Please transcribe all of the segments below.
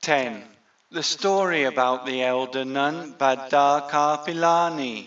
10. The story about the elder nun Bhadda Kapilani.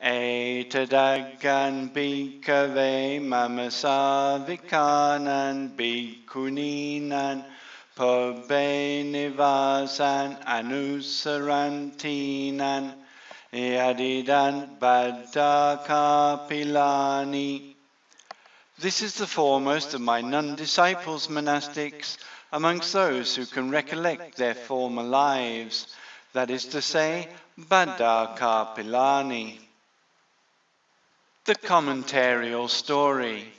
Etadagan bhikkhave mamasavikanan bhikkhuninan pabbe nivasan anusarantinan yadidan Bhadda Kapilani. This is the foremost of my nun disciples, monastics, amongst those who can recollect their former lives, that is to say, Bhadda Kapilani. The commentarial story.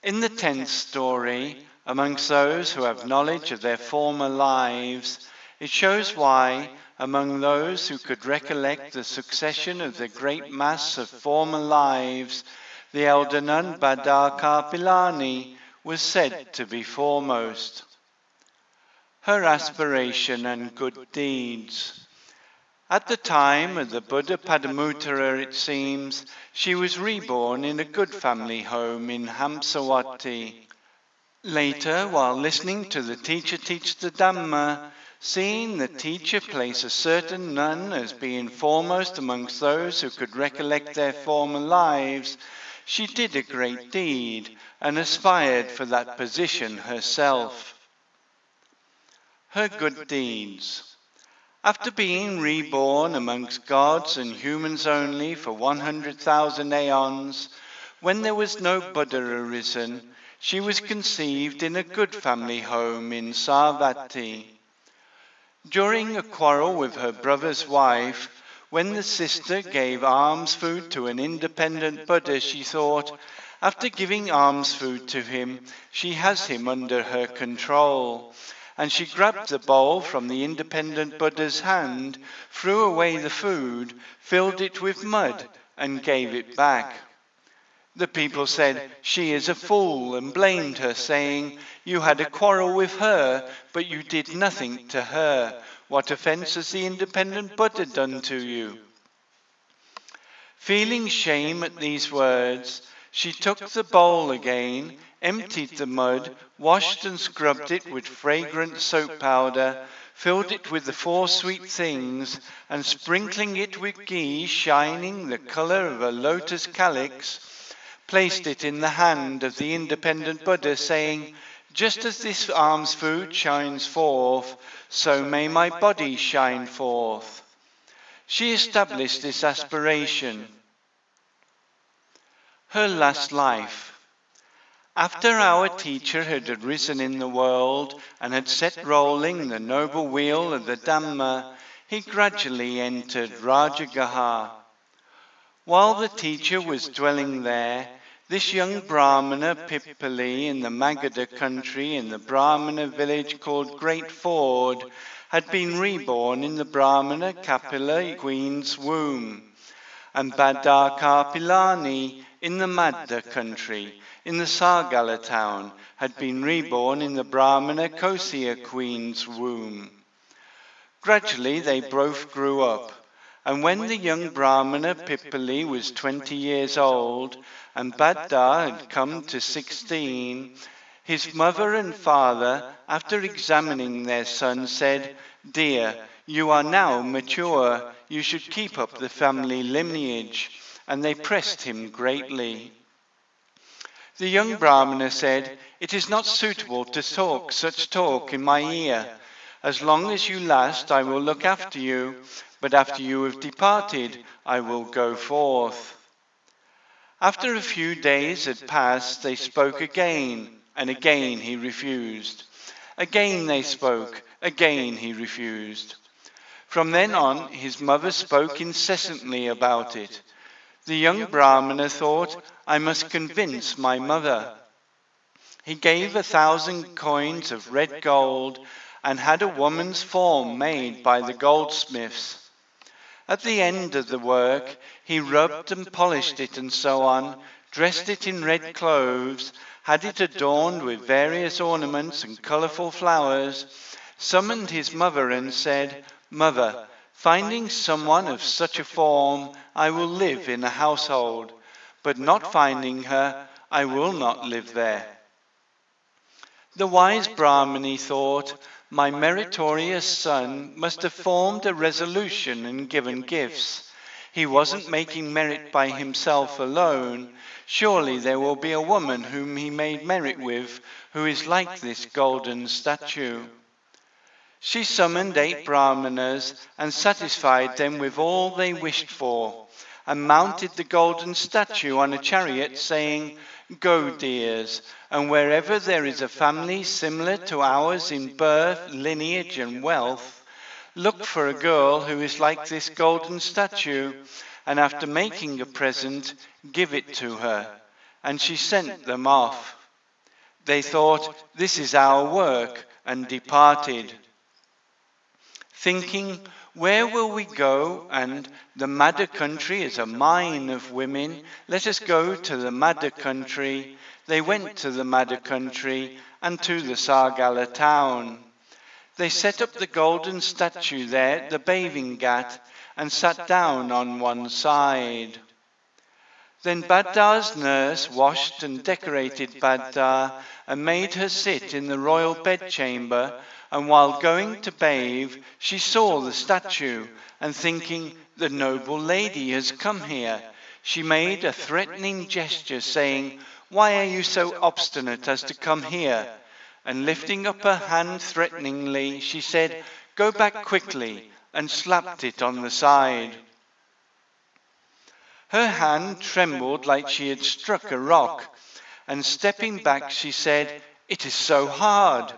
In the 10th story, amongst those who have knowledge of their former lives, it shows why, among those who could recollect the succession of the great mass of former lives, the elder nun Bhadda Kapilani was said to be foremost. Her aspiration and good deeds. At the time of the Buddha Padamutara, it seems, she was reborn in a good family home in Hamsawati. Later, while listening to the teacher teach the Dhamma, seeing the teacher place a certain nun as being foremost amongst those who could recollect their former lives, she did a great deed and aspired for that position herself. Her good deeds. After being reborn amongst gods and humans only for 100,000 aeons, when there was no Buddha arisen, she was conceived in a good family home in Savatthi. During a quarrel with her brother's wife, when the sister gave alms food to an independent Buddha, she thought, after giving alms food to him, she has him under her control. And she grabbed the bowl from the independent Buddha's hand, threw away the food, filled it with mud, and gave it back. The people said, "She is a fool," and blamed her, saying, "You had a quarrel with her, but you did nothing to her. What offense has the independent Buddha done to you?" Feeling shame at these words, she took the bowl again, emptied the mud, washed and scrubbed it with fragrant soap powder, filled it with the 4 sweet things, and sprinkling it with ghee shining the color of a lotus calyx, placed it in the hand of the independent Buddha, saying, "Just as this alms food shines forth, so may my body shine forth." She established this aspiration. Her last life. After our teacher had arisen in the world and had set rolling the noble wheel of the Dhamma, he gradually entered Rajagaha. While the teacher was dwelling there, this young Brahmana Pipali in the Magadha country in the Brahmana village called Great Ford had been reborn in the Brahmana Kapila queen's womb, and Bhadda Kapilani in the Madhya country in the Sargala town had been reborn in the Brahmana Kosya queen's womb. Gradually they both grew up, and when the young Brahmana Pipali was 20 years old and Bhadda had come to 16, his mother and father, after examining their son, said, "Dear, you are now mature, you should keep up the family lineage," and they pressed him greatly. The young Brahmana said, "It is not suitable to talk such talk in my ear. As long as you last, I will look after you, but after you have departed, I will go forth." After a few days had passed, they spoke again, and again he refused. Again they spoke, again he refused. From then on, his mother spoke incessantly about it. The young Brahmana thought, "I must convince my mother." He gave 1,000 coins of red gold and had a woman's form made by the goldsmiths. At the end of the work, he rubbed and polished it and so on, dressed it in red clothes, had it adorned with various ornaments and colourful flowers, summoned his mother and said, "Mother, finding someone of such a form, I will live in a household, but not finding her, I will not live there." The wise Brahmani thought, my meritorious son must have formed a resolution and given gifts. He wasn't making merit by himself alone. Surely there will be a woman whom he made merit with, who is like this golden statue. She summoned 8 Brahmanas and satisfied them with all they wished for, and mounted the golden statue on a chariot, saying, Go, dears, and wherever there is a family similar to ours in birth, lineage, and wealth, look for a girl who is like this golden statue, and after making a present, give it to her. And she sent them off. They thought, this is our work, and departed. Thinking, where will we go? And the Madhya country is a mine of women. Let us go to the Madhya country. They went to the Madhya country and to the Sargala town. They set up the golden statue there, the bathing ghat, and sat down on one side. Then Bhadda's nurse washed and decorated Bhadda and made her sit in the royal bedchamber, and while going to bathe, she saw the statue, and thinking, the noble lady has come here, she made a threatening gesture, saying, Why are you so obstinate as to come here? And lifting up her hand threateningly, she said, Go back quickly, and slapped it on the side. Her hand trembled like she had struck a rock, and stepping back she said, It is so hard.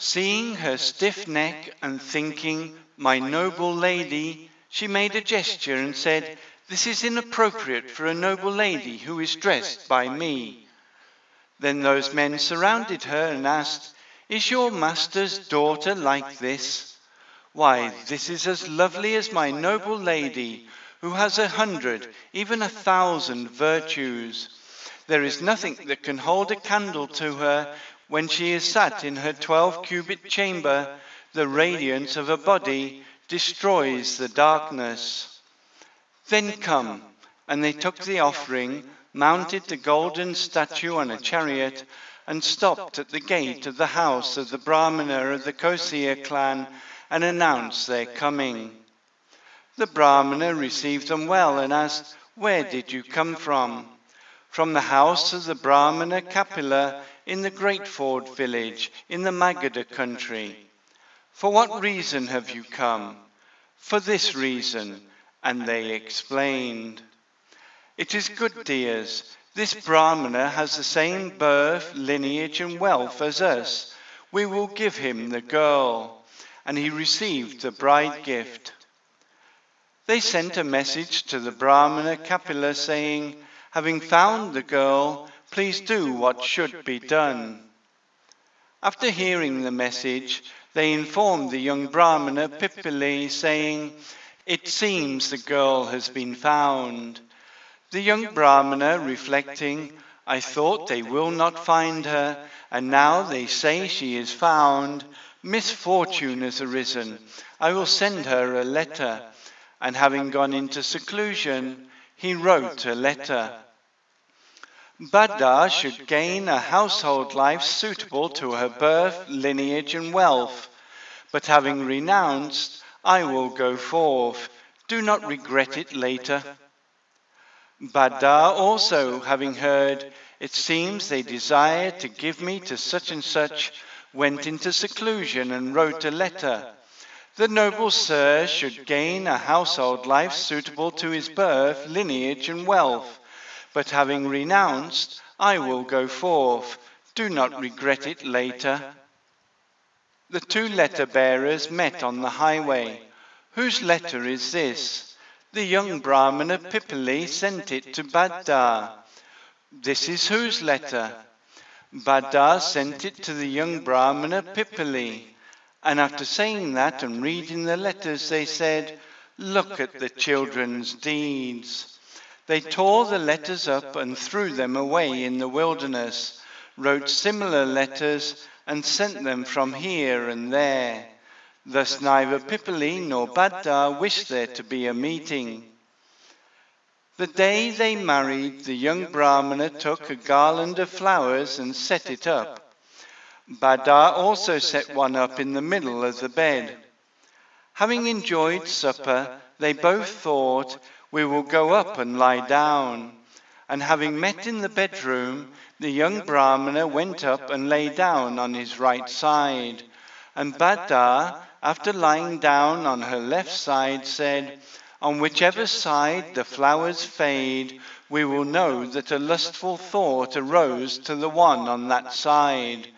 Seeing her stiff neck and thinking, my noble lady, she made a gesture and said, This is inappropriate for a noble lady who is dressed by me. Then those men surrounded her and asked, Is your master's daughter like this? Why, this is as lovely as my noble lady, who has 100, even 1,000 virtues. There is nothing that can hold a candle to her. When she is sat in her 12-cubit chamber, the radiance of her body destroys the darkness. Then come, and they took the offering, mounted the golden statue on a chariot, and stopped at the gate of the house of the Brahmana of the Kosiya clan, and announced their coming. The Brahmana received them well and asked, Where did you come from? From the house of the Brahmana Kapila in the Great Ford village in the Magadha country. For what reason have you come? For this reason, and they explained. It is good, dears. This Brahmana has the same birth, lineage, and wealth as us. We will give him the girl. And he received the bride gift. They sent a message to the Brahmana Kapila saying, Having found the girl, please do what should be done. After hearing the message, they informed the young Brahmana Pipili, saying, It seems the girl has been found. The young Brahmana, reflecting, I thought they will not find her, and now they say she is found. Misfortune has arisen. I will send her a letter. And having gone into seclusion, he wrote a letter. Bhadda should gain a household life suitable to her birth, lineage, and wealth. But having renounced, I will go forth. Do not regret it later. Bhadda also, having heard, it seems they desire to give me to such and such, went into seclusion and wrote a letter. The noble sir should gain a household life suitable to his birth, lineage, and wealth. But having renounced, I will go forth. Do not regret it later. The 2 letter bearers met on the highway. Whose letter is this? The young Brahmana Pipili sent it to Bhadda. This is whose letter? Bhadda sent it to the young Brahmana Pipili. And after saying that and reading the letters, they said, Look at the children's deeds. They tore the letters up and threw them away in the wilderness, wrote similar letters and sent them from here and there. Thus neither Pipili nor Bhadda wished there to be a meeting. The day they married, the young Brahmana took a garland of flowers and set it up. Bhadda also set one up in the middle of the bed. Having enjoyed supper, they both thought, "We will go up and lie down." And having met in the bedroom, the young Brahmana went up and lay down on his right side. And Bhadda, after lying down on her left side, said, "On whichever side the flowers fade, we will know that a lustful thought arose to the one on that side.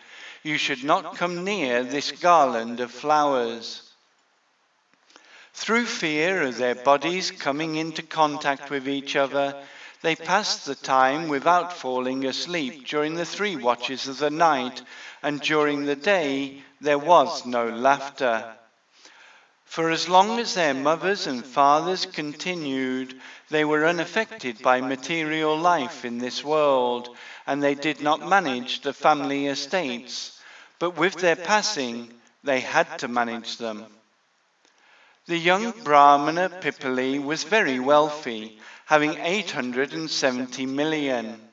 You should not come near this garland of flowers." Through fear of their bodies coming into contact with each other, they passed the time without falling asleep during the 3 watches of the night, and during the day there was no laughter. For as long as their mothers and fathers continued, they were unaffected by material life in this world, and they did not manage the family estates, but with their passing they had to manage them. The young Brahmana Pipali was very wealthy, having 870 million.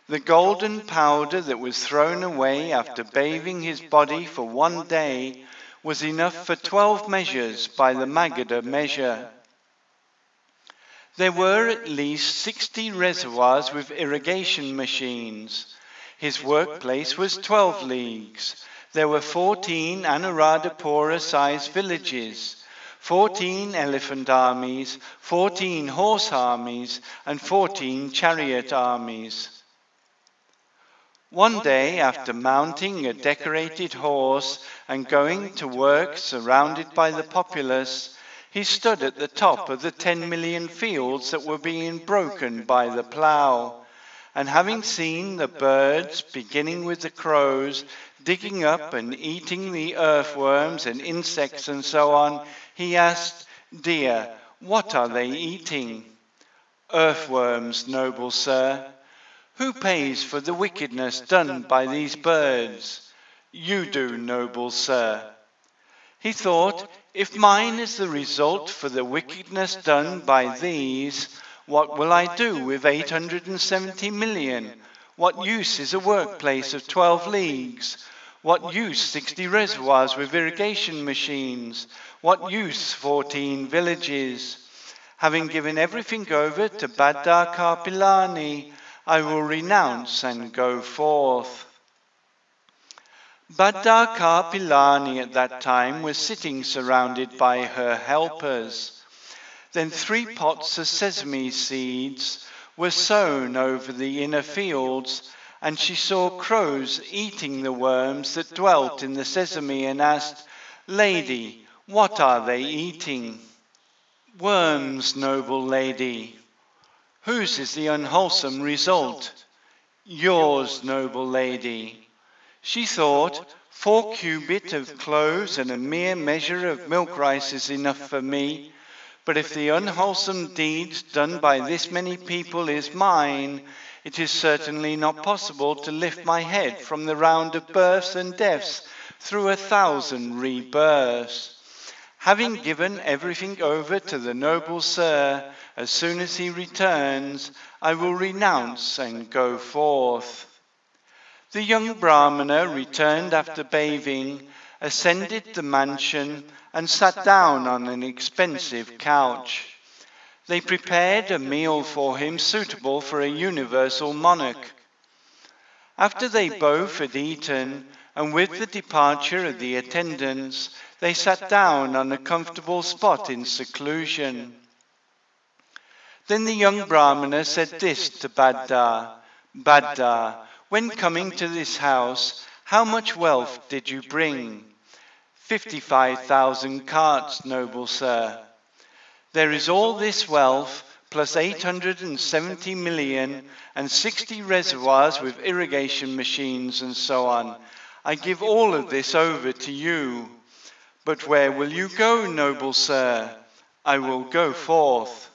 The golden powder that was thrown away after bathing his body for 1 day was enough for 12 measures by the Magadha measure. There were at least 60 reservoirs with irrigation machines. His workplace was 12 leagues. There were 14 Anuradhapura-sized villages, 14 elephant armies, 14 horse armies, and 14 chariot armies. One day, after mounting a decorated horse and going to work surrounded by the populace, he stood at the top of the 10 million fields that were being broken by the plough. And having seen the birds, beginning with the crows, digging up and eating the earthworms and insects and so on, he asked, "Dear, what are they eating?" "Earthworms, noble sir." "Who pays for the wickedness done by these birds?" "You do, noble sir." He thought, "If mine is the result for the wickedness done by these, what will I do with 870 million? What use is a workplace of 12 leagues? What use 60 reservoirs with irrigation machines? What use 14 villages? Having given everything over to Bhadda Kapilani, I will renounce and go forth." Bhadda Kapilani at that time was sitting surrounded by her helpers. Then 3 pots of sesame seeds were sown over the inner fields, and she saw crows eating the worms that dwelt in the sesame and asked, "Lady, what are they eating?" "Worms, noble lady." "Whose is the unwholesome result?" "Yours, noble lady." She thought, 4 cubits of cloves and a mere measure of milk rice is enough for me, but if the unwholesome deeds done by this many people is mine, it is certainly not possible to lift my head from the round of births and deaths through 1,000 rebirths. Having given everything over to the noble sir, as soon as he returns, I will renounce and go forth. The young Brahmana returned after bathing, ascended the mansion, and sat down on an expensive couch. They prepared a meal for him suitable for a universal monarch. After they both had eaten, and with the departure of the attendants, they sat down on a comfortable spot in seclusion. Then the young Brahmana said this to Bhadda, "Bhadda, when coming to this house, how much wealth did you bring?" 55,000 carts, noble sir." "There is all this wealth, plus 870 million and 60 reservoirs with irrigation machines and so on. I give all of this over to you." "But where will you go, noble sir?" "I will go forth."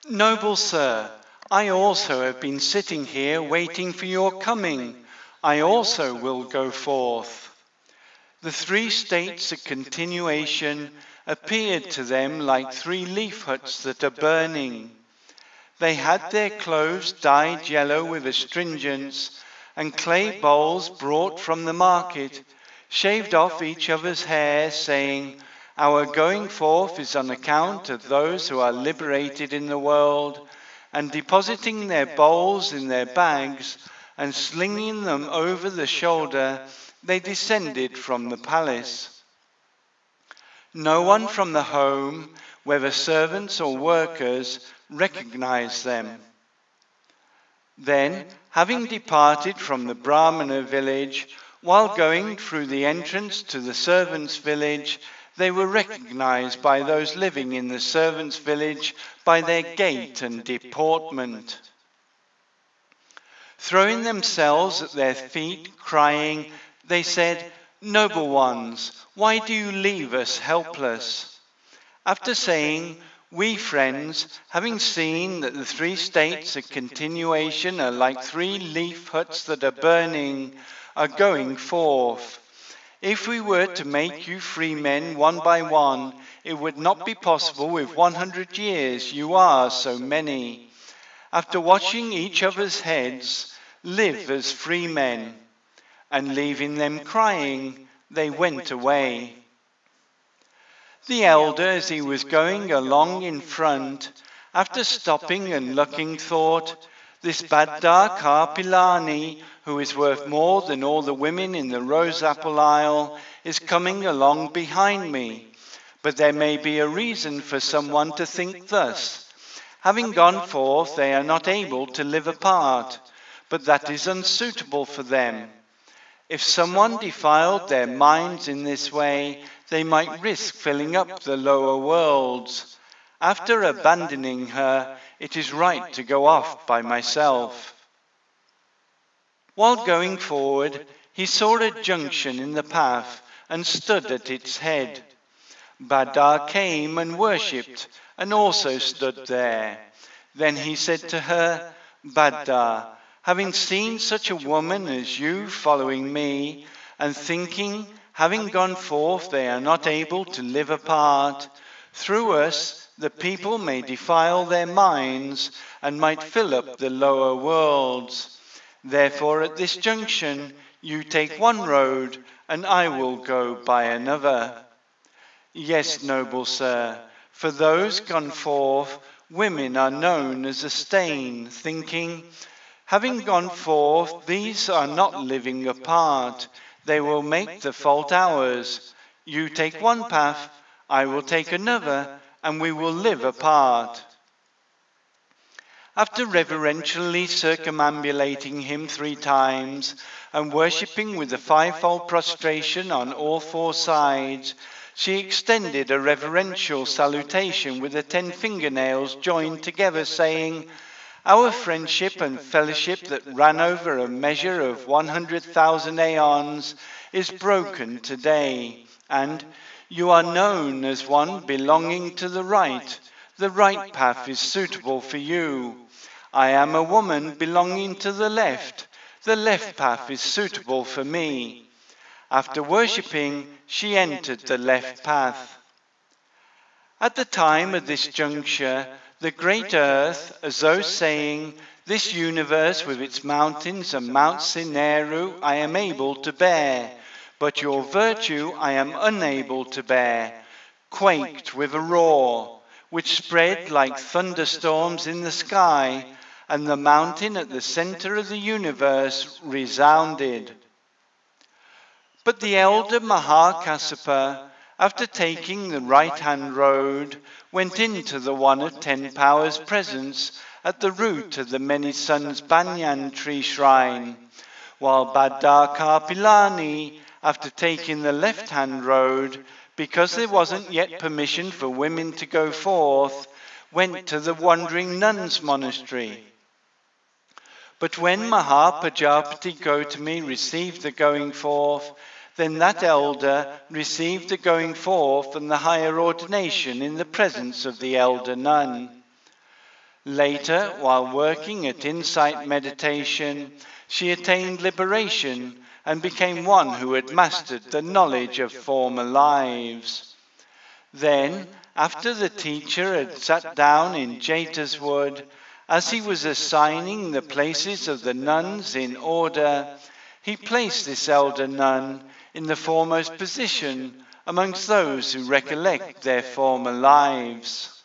"Noble sir, I also have been sitting here waiting for your coming. I also will go forth." The 3 states of continuation appeared to them like 3 leaf huts that are burning. They had their clothes dyed yellow with astringents, and clay bowls brought from the market, shaved off each other's hair, saying, "Our going forth is on account of those who are liberated in the world," and depositing their bowls in their bags and slinging them over the shoulder, they descended from the palace. No one from the home, whether servants or workers, recognized them. Then, having departed from the Brahmana village, while going through the entrance to the servants' village, they were recognized by those living in the servants' village by their gait and deportment. Throwing themselves at their feet, crying, they said, "Noble ones, why do you leave us helpless?" After saying, "We friends, having seen that the three states of continuation are like 3 leaf huts that are burning, are going forth. If we were to make you free men one by one, it would not be possible with 100 years, you are so many. After washing each other's heads, live as free men." And leaving them crying, they went away. The elder, as he was going along in front, after stopping and looking, thought, "This Bhadda Kapilani, who is worth more than all the women in the rose apple aisle, is coming along behind me. But there may be a reason for someone to think thus. Having gone forth, they are not able to live apart, but that is unsuitable for them. If someone defiled their minds in this way, they might risk filling up the lower worlds. After abandoning her, it is right to go off by myself." While going forward, he saw a junction in the path and stood at its head. Bhadda came and worshipped and also stood there. Then he said to her, "Bhadda, having seen such a woman as you following me, and thinking, having gone forth, they are not able to live apart, through us the people may defile their minds and might fill up the lower worlds. Therefore at this junction you take one road, and I will go by another." "Yes, noble sir, for those gone forth, women are known as a stain, thinking, having gone forth, these are not living apart, they will make the fault ours. You take one path, I will take another, and we will live apart." After reverentially circumambulating him 3 times, and worshipping with the 5-fold prostration on all 4 sides, she extended a reverential salutation with the 10 fingernails joined together, saying, "Our friendship and fellowship that ran over a measure of 100,000 aeons is broken today, and you are known as one belonging to the right. The right path is suitable for you. I am a woman belonging to the left. The left path is suitable for me." After worshipping, she entered the left path. At the time of this juncture, the great earth, as though saying, "This universe with its mountains and Mount Sineru I am able to bear, but your virtue I am unable to bear," quaked with a roar, which spread like thunderstorms in the sky, and the mountain at the center of the universe resounded. But the elder Mahākassapa, after taking the right-hand road, went into the one of 10 powers presence at the root of the many suns banyan tree shrine, while Bhadda Kapilani, after taking the left-hand road, because there wasn't yet permission for women to go forth, went to the wandering nuns' monastery. But when Mahāparinibbānasuttaṁ received the going forth, then that elder received the going forth and the higher ordination in the presence of the elder nun. Later, while working at insight meditation, she attained liberation and became one who had mastered the knowledge of former lives. Then, after the teacher had sat down in Jeta's wood, As he was assigning the places of the nuns in order, he placed this elder nun in the foremost position amongst those who recollect their former lives.